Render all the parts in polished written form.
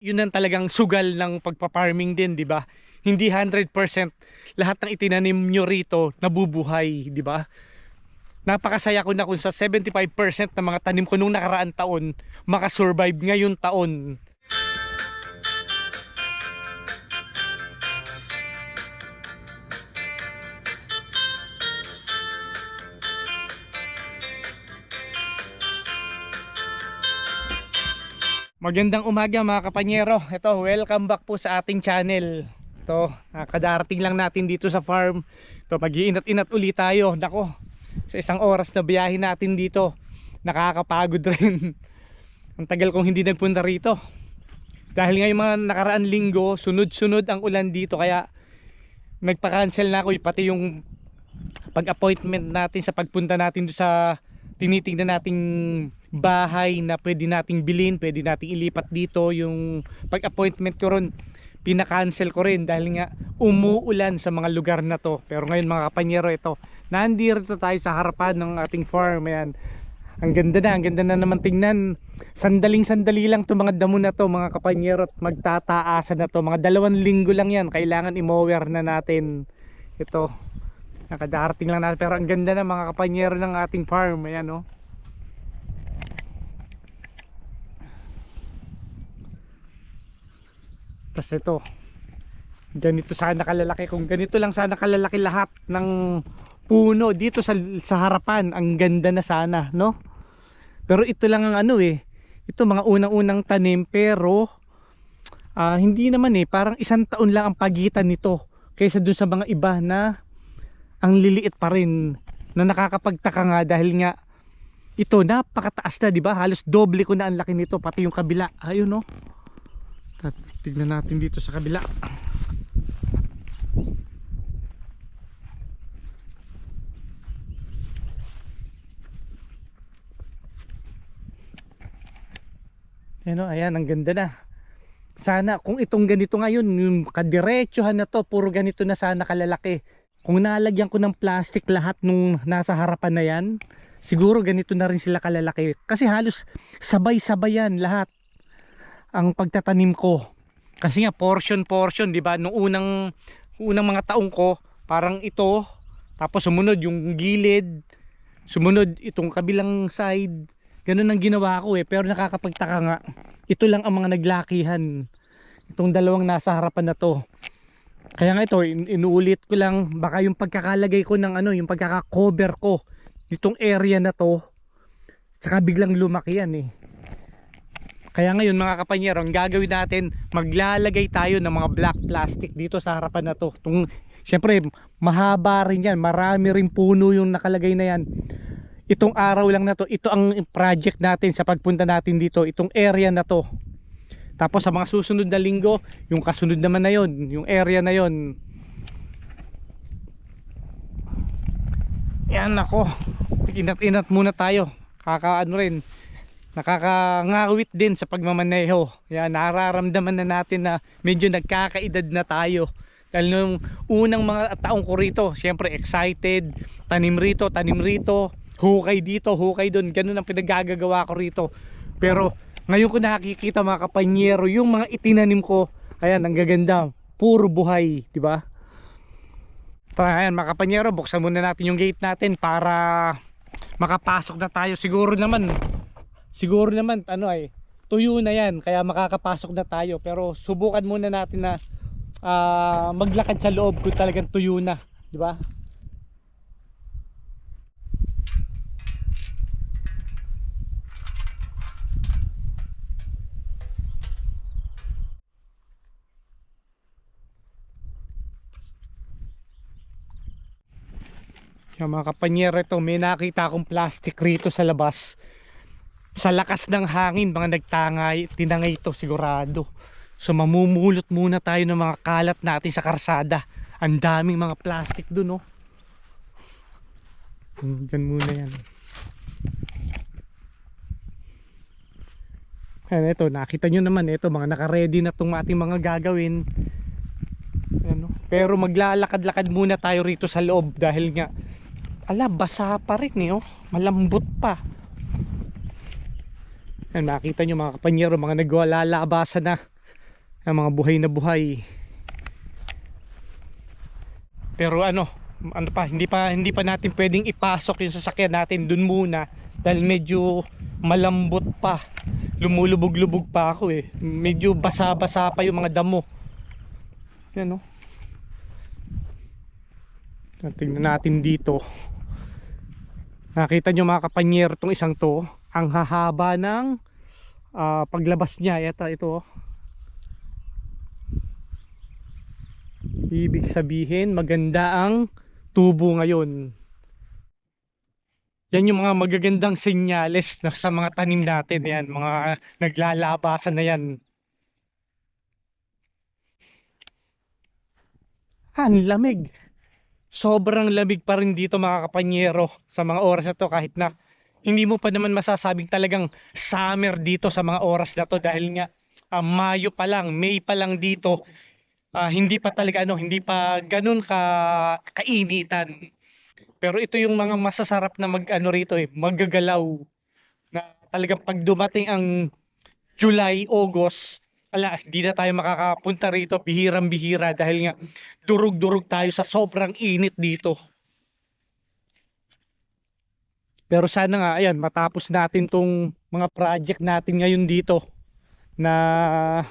Yun ang talagang sugal ng pagpa-farming din, di ba? Hindi 100% lahat ng itinanim nyo rito nabubuhay, di ba? Napakasaya ko na kung sa 75% ng mga tanim ko nung nakaraan taon makasurvive ngayon taon. Magandang umaga mga kapanyero. Ito, welcome back po sa ating channel. Ito, kadarating lang natin dito sa farm. Ito, mag-iinat-inat ulit tayo. Nako, sa isang oras na biyahe natin dito, nakakapagod rin. Ang tagal kong hindi nagpunta rito. Dahil ngayon mga nakaraan linggo, sunod-sunod ang ulan dito. Kaya nagpa-cancel na ako. Pati yung pag-appointment natin sa pagpunta natin doon sa tinitingnan nating bahay na pwede nating bilhin, pwede nating ilipat dito. Yung pag-appointment ko ron, pinakancel ko rin dahil nga umuulan sa mga lugar na to. Pero ngayon mga kapanyero, ito, nandito tayo sa harapan ng ating farm. Ayan, ang ganda na naman tingnan. Sandaling-sandali lang to mga damo na to mga kapanyero, at magtataasan na to. Mga 2 linggo lang yan, kailangan i-mower na natin ito. Nakadarating lang natin, pero ang ganda na mga kapanyero ng ating farm. Ayan, oh. Tapos ito, ganito sana kalalaki. Kung ganito lang sana kalalaki lahat ng puno dito sa harapan, ang ganda na sana, no? Pero ito lang ang ano ito mga unang-unang tanim, pero hindi naman parang 1 taon lang ang pagitan nito kaysa dun sa mga iba na ang liliit pa rin, na nakakapagtaka nga dahil nga ito napakataas na, di ba? Halos doble ko na ang laki nito, pati yung kabila. Ayun, no? Tignan natin dito sa kabila. Ano, ayan, ang ganda na. Sana kung itong ganito ngayon, yung kadiretsuhan na to, puro ganito na sana kalalaki. Kung nalagyan ko ng plastic lahat nung nasa harapan na yan, siguro ganito na rin sila kalalaki. Kasi halos sabay-sabay yan lahat ang pagtatanim ko. Kasi nga portion, di ba? Nung unang mga taong ko, parang ito, tapos sumunod yung gilid, sumunod itong kabilang side. Ganun ang ginawa ko pero nakakapagtaka nga. Ito lang ang mga naglakihan. Itong 2 nasa harapan na to. Kaya nga ito, inuulit ko lang, baka yung pagkakalagay ko ng yung pagkaka-cover ko nitong area na to, saka biglang lumaki yan Kaya ngayon mga kapanyero, ang gagawin natin, maglalagay tayo ng mga black plastic dito sa harapan na to. Siyempre, mahaba rin yan, marami rin puno yung nakalagay na yan. Itong araw lang na to, ito ang project natin sa pagpunta natin dito, itong area na to. Tapos sa mga susunod na linggo, yung kasunod naman na yon, yung area na yon. Yan ako, inat-inat muna tayo. Nakakangawit din sa pagmamaneho. Yan, nararamdaman na natin na medyo nagkakaedad na tayo. Dahil nung unang mga taong ko rito, siyempre excited, tanim rito, hukay dito, hukay doon. Ganun ang pinaggagawa ko rito. Pero ngayon ko nakikita mga kapanyero, yung mga itinanim ko, ayan, ang gaganda, puro buhay, di ba? Tara, ayan mga kapanyero, buksan muna natin yung gate natin para makapasok na tayo. Siguro naman tuyo na yan, kaya makakapasok na tayo. Pero subukan muna natin na maglakad sa loob kung talagang tuyo na, di ba? Yung mga kapanyero, ito, may nakita akong plastic rito sa labas. Sa lakas ng hangin, mga tinangay ito sigurado. So mamumulot muna tayo ng mga kalat natin sa karsada. Ang daming mga plastic dun, Diyan muna yan. Ayan, ito, nakita nyo naman, ito, mga naka-ready na itong ating mga gagawin. Ayan, pero maglalakad-lakad muna tayo rito sa loob dahil nga basa pa rin malambot pa. Yan, makita nyo mga kapanyero, mga nagwalalabasan na ang mga buhay na buhay. Pero hindi pa natin pwedeng ipasok yung sasakyan natin dun muna dahil medyo malambot pa. Lumulubog-lubog pa ako eh. Medyo basa-basa pa yung mga damo. Yan oh. Tingnan natin dito. Nakita nyo mga kapanyero tong isang to, ang hahaba ng paglabas niya. Ito oh. Ibig sabihin maganda ang tubo ngayon. Yan yung mga magagandang senyales na sa mga tanim natin. Yan, mga naglalabasan na yan. Ang lamig. Sobrang lamig pa rin dito mga kapanyero sa mga oras na to, kahit na hindi mo pa naman masasabing talagang summer dito sa mga oras na to dahil nga Mayo pa lang, May pa lang dito. Hindi pa talaga hindi pa ganun kainitan. Pero ito yung mga masasarap na rito maggagalaw na talagang pag dumating ang July, August, hindi na tayo makakapunta rito, bihirang-bihira dahil nga durug-durug tayo sa sobrang init dito. Pero sana nga ayan, matapos natin tong mga project natin ngayon dito na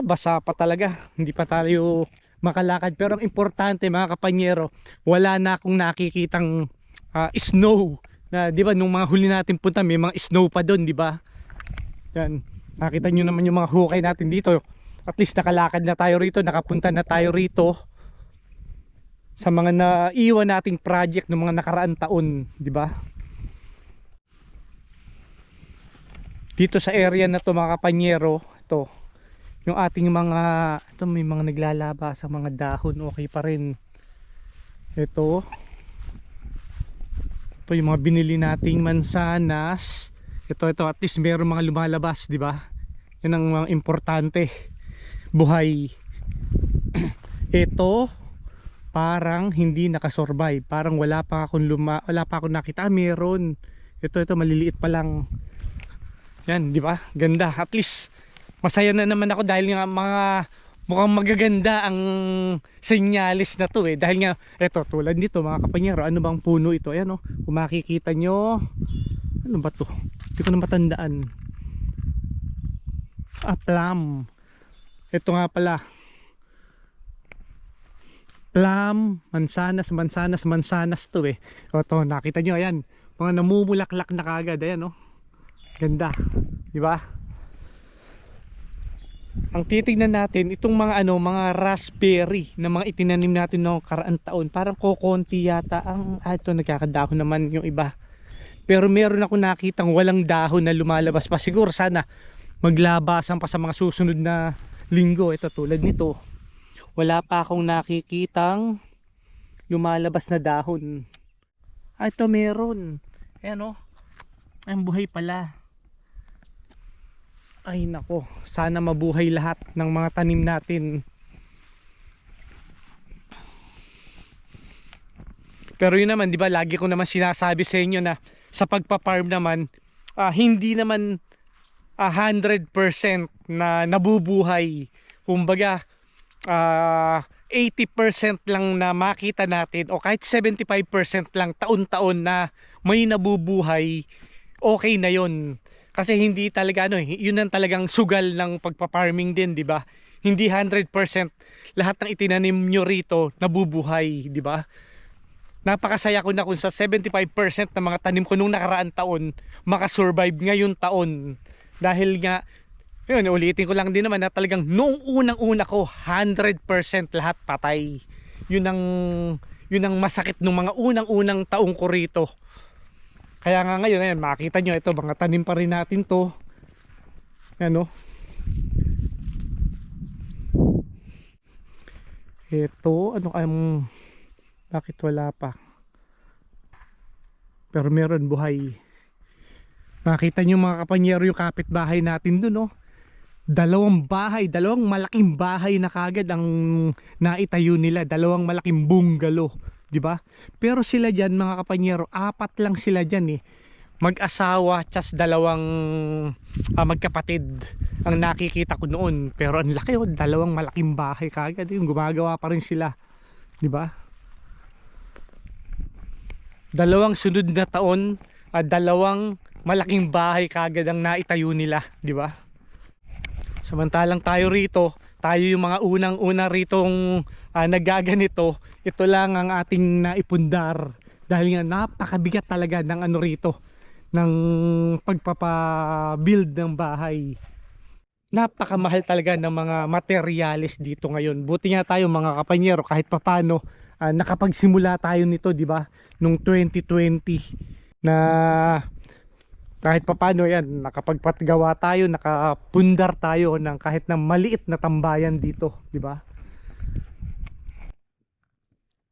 basa pa talaga, hindi pa tayo makalakad. Pero ang importante mga kapanyero, wala na akong nakikitang snow na, di ba, nung mga huli natin punta may mga snow pa doon, di ba? Yan, nakita nyo naman yung mga hukay natin dito. At least nakalakad na tayo rito, nakapunta na tayo rito sa mga naiwan nating project ng mga nakaraang taon, di ba? Dito sa area na to mga kapanyero, ito yung ating may mga naglalaba sa mga dahon, okay pa rin. Ito yung mga binili nating mansanas. Ito at least meron mga lumalabas, di ba? Yan ang mga importante. Buhay. Ito parang hindi nakasurvive. Parang wala pa akong nakita. Meron. Ito maliliit pa lang. Yan, di ba? Ganda. At least masaya na naman ako dahil nga mukhang magaganda ang senyalis na to dahil nga eto tulad nito mga kapanyero, ano bang puno ito? Ayan oh, kung makikita nyo, ano ba to? Hindi ko na matandaan. Plum. Ito nga pala, plum, mansanas to Ito nakita nyo, ayan, mga namumulaklak na kagad. Ayan oh, ganda, di ba? Ang titignan natin itong mga mga raspberry na mga itinanim natin noong karaang taon, parang kokonti yata ang ito, nagkakadahon naman yung iba. Pero meron ako nakitang walang dahon na lumalabas pa. Siguro sana maglabasan pa sa mga susunod na linggo. Ito tulad nito, wala pa akong nakikitang lumalabas na dahon. Ito meron. Ayan oh, ang buhay pala. Ay nako, sana mabuhay lahat ng mga tanim natin. Pero yun naman, di ba, lagi ko naman sinasabi sa inyo na sa pagpa-farm naman, hindi naman 100% na nabubuhay. Kumbaga 80% lang na makita natin o kahit 75% lang taon-taon na may nabubuhay, okay na yun. Kasi hindi talaga yun ang talagang sugal ng pagpa-farming din, di ba? Hindi 100% lahat ng itinanim nyo rito nabubuhay, di ba? Napakasaya ko na kung sa 75% ng mga tanim ko nung nakaraan taon makasurvive ngayon taon. Dahil nga, yun, ulitin ko lang din naman na talagang noong unang-una ko 100% lahat patay. Yun ang masakit nung mga unang-unang taong ko rito. Kaya nga ngayon, ayan, makita nyo ito, mga tanim pa rin natin to. Ano? Ito, bakit wala pa? Pero meron buhay. Makita nyo mga kapanyero yung kapitbahay natin dun, no? Dalawang malaking bahay na kagad ang naitayo nila. Dalawang malaking bungalow, di ba? Pero sila diyan mga kapanyero, 4 lang sila diyan mag-asawa tsas dalawang magkapatid ang nakikita ko noon. Pero ang laki, oh, dalawang malaking bahay kagad yung gumagawa pa rin sila, di ba? Dalawang sunod na taon, dalawang malaking bahay kagad ang naitayo nila, di ba? Samantalang tayo rito, tayo yung mga unang-una ritong nagaganito. Ito lang ang ating naipundar dahil nga napakabigat talaga ng ano rito, ng pagpapabuild ng bahay. Napakamahal talaga ng mga materyales dito ngayon. Buti nga tayo mga kapanyero, kahit papano nakapagsimula tayo nito, di ba? Nung 2020 na kahit papano yan, nakapagpatgawa tayo, nakapundar tayo ng kahit na maliit na tambayan dito, di ba?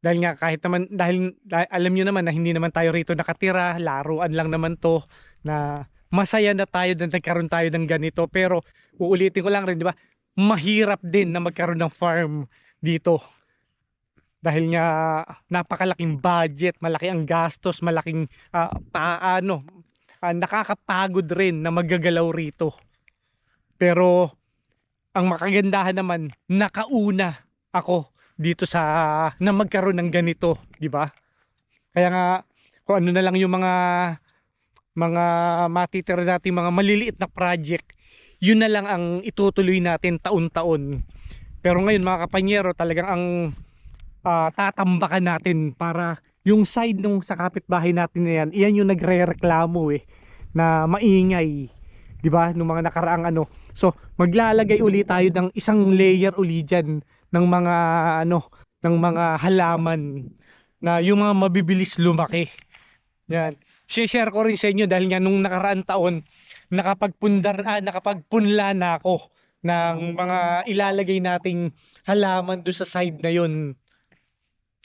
Dahil nga kahit naman, dahil alam nyo naman na hindi naman tayo rito nakatira, laruan lang naman to, na masaya na tayo na nagkaroon tayo ng ganito. Pero uulitin ko lang rin, di ba? Mahirap din na magkaroon ng farm dito. Dahil nga napakalaking budget, malaki ang gastos, malaking nakakapagod rin na maggagalaw rito. Pero ang makagandahan naman, nakauna ako dito sa na magkaroon ng ganito, di ba? Kaya nga kung ano na lang yung mga matitira nating mga maliliit na project, yun na lang ang itutuloy natin taon-taon. Pero ngayon mga kapanyero, talagang ang tatambakan natin para yung side nung sa kapitbahay natin na yan, iyan yung nagre-reklamo na maingay, di ba, nung mga nakaraang ano. So maglalagay uli tayo ng isang layer uli dyan ng mga ng mga halaman na yung mga mabibilis lumaki. Yan, share ko rin sa inyo dahil nga nung nakaraang taon nakapagpunla na ako ng mga ilalagay nating halaman doon sa side na yun.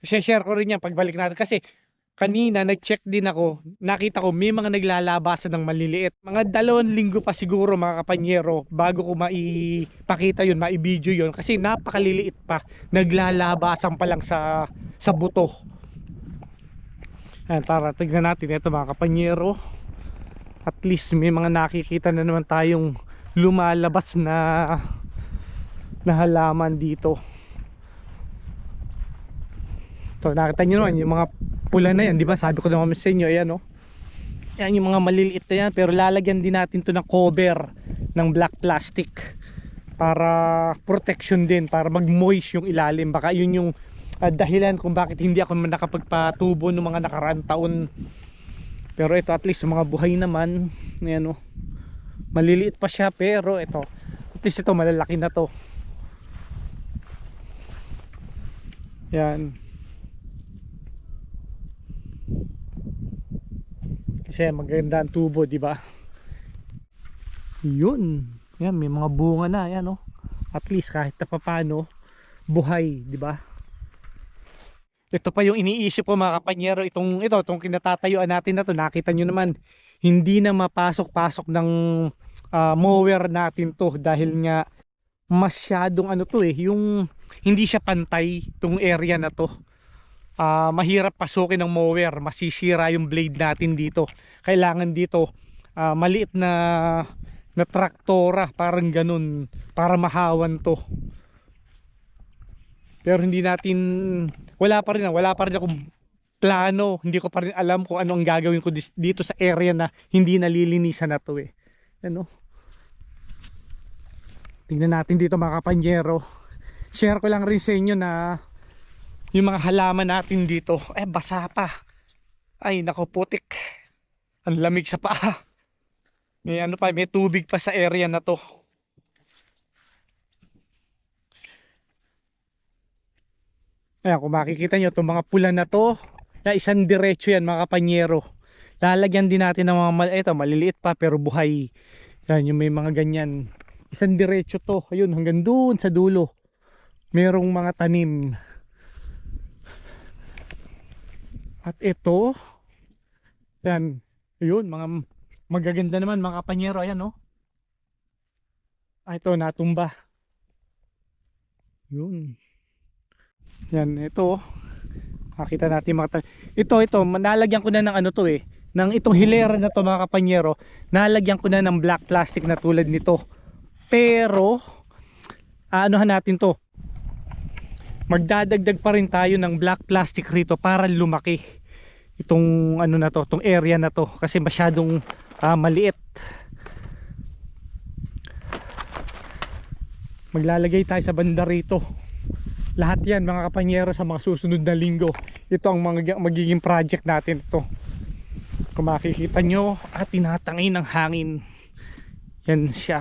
Share ko rin yan pagbalik natin kasi kanina nag-check din ako, nakita ko may mga naglalabasan ng maliliit. Mga 2 linggo pa siguro mga kapanyero bago ko maipakita yun, maibideo yun kasi napakaliliit pa. Naglalabasan pa lang sa buto. Ayan, para tignan natin ito mga kapanyero. At least may mga nakikita na naman tayong lumalabas na halaman dito. So nakita nyo naman yung mga pula na yan, di ba? Sabi ko naman sa inyo, ayan, oh. Yan yung mga maliliit na yan, pero lalagyan din natin to ng cover ng black plastic para protection din, para mag-moist yung ilalim. Baka yun yung dahilan kung bakit hindi ako nakapagpatubo ng mga nakaraang taon. Pero ito at least mga buhay naman, ayan, oh. Maliliit pa siya pero ito, at least ito malalaki na to. Yan. Kasi maganda ang tubo, di ba? Yun. Yan, may mga bunga na, yan, oh. At least kahit na papaano buhay, di ba? Ito pa yung iniisip ko mga kapanyero, itong kinatatayuan natin na to, nakita nyo naman, hindi na mapasok-pasok ng mower natin to dahil nga masyadong ano to yung hindi siya pantay itong area na to. Mahirap pasukin ng mower, masisira yung blade natin dito. Kailangan dito maliit na traktora, parang ganun, para mahawan to. Pero hindi natin, wala pa rin akong plano, hindi ko pa rin alam kung ano ang gagawin ko dito sa area na hindi nalilinisan na to ano. Tingnan natin dito mga kapanyero. Share ko lang rin sa inyo na yung mga halaman natin dito, basa pa. Ay nako, putik. Ang lamig sa paa. May tubig pa sa area na to. Ayan, kung makikita nyo itong mga pula na to, isang diretso yan mga kapanyero. Lalagyan din natin ng mga maliliit pa pero buhay. Yan, yung may mga ganyan. Isang diretso to, ayun, hanggang doon sa dulo. Merong mga tanim. At ito, yan, ayun, mga magaganda naman mga kapanyero, ayan, no. Ito, natumba. Yun. Yan, ito. Makita natin mga ito, nalagyan ko na ng ano to ng itong hilera na to mga kapanyero, nalagyan ko na ng black plastic na tulad nito. Pero anuhan natin to, magdadagdag pa rin tayo ng black plastic rito para lumaki itong ano na to, itong area na to, kasi masyadong maliit. Maglalagay tayo sa banda rito. Lahat yan mga kapanyero sa mga susunod na linggo. Ito ang magiging project natin ito. Kung makikita nyo, tinatangay ng hangin. Yan siya.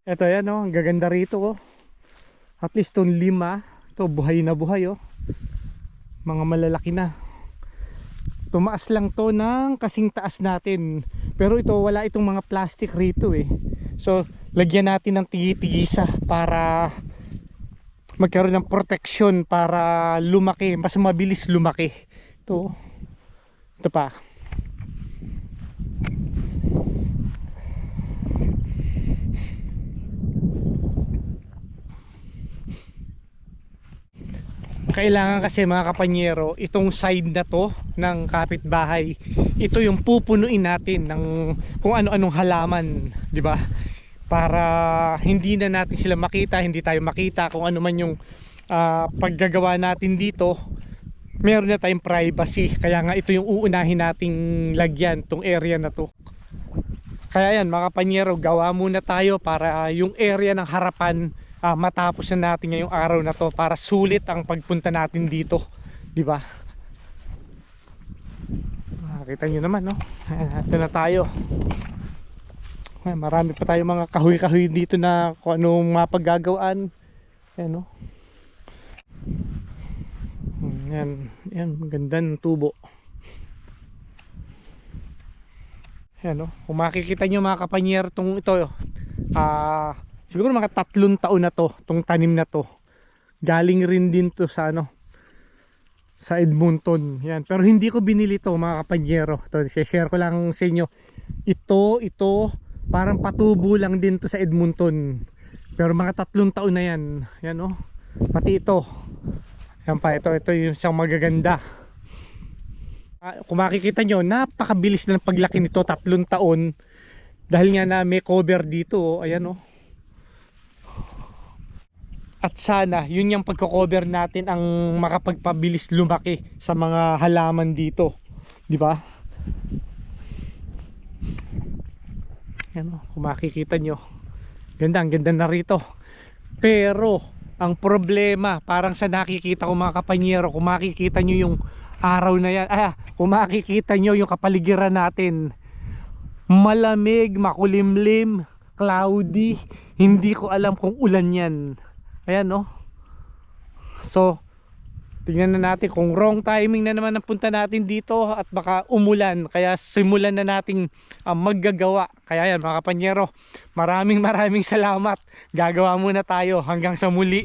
Ito yan oh, ang gaganda rito oh. At least itong 5, ito buhay na buhay oh. Mga malalaki na. Tumaas lang to ng kasing taas natin. Pero ito wala itong mga plastic rito eh. So lagyan natin ng tigi-tigisa para magkaroon ng protection para lumaki, mas mabilis lumaki. Ito pa. Kailangan kasi mga kapanyero, itong side na to ng kapitbahay, ito yung pupunuin natin ng kung ano-anong halaman, di ba? Para hindi na natin sila makita, hindi tayo makita kung ano man yung paggagawa natin dito. Meron na tayong privacy. Kaya nga ito yung uunahin nating lagyan, tong area na to. Kaya yan mga kapanyero, gawa muna tayo para yung area ng harapan matapos na natin ngayong araw na to, para sulit ang pagpunta natin dito, di ba? Nakita nyo naman no, ito na tayo. Marami pa tayo mga kahoy-kahoy dito na kung anong mapaggagawaan. Ayan no. Yan, maganda ng tubo. Ayan no, kung makikita nyo mga kapanyero, tong ito siguro mga 3 taon na to, tong tanim na to. Galing rin din to sa sa Edmonton. Yan. Pero hindi ko binili to mga kapanyero. Ito, share ko lang sa inyo. Ito, parang patubo lang din to sa Edmonton. Pero mga 3 taon na yan. Yan oh. Pati ito. Yan pa, ito yung isang magaganda. Kung makikita nyo, napakabilis na ng paglaki nito, 3 taon. Dahil nga na may cover dito. Oh. Ayan oh. At sana yun yung pagko-cover natin ang makapagpabilis lumaki sa mga halaman dito, di ba? Yan, kung makikita nyo, ang ganda na rito. Pero ang problema, parang sa nakikita ko mga kapanyero, kung makikita nyo yung araw na yan, kung makikita nyo yung kapaligiran natin, malamig, makulimlim, cloudy, hindi ko alam kung ulan yan. Ayan no. So tingnan na natin kung wrong timing na naman ang punta natin dito at baka umulan, kaya simulan na nating maggagawa. Kaya yan mga kapanyero, maraming salamat. Gagawa muna tayo hanggang sa muli.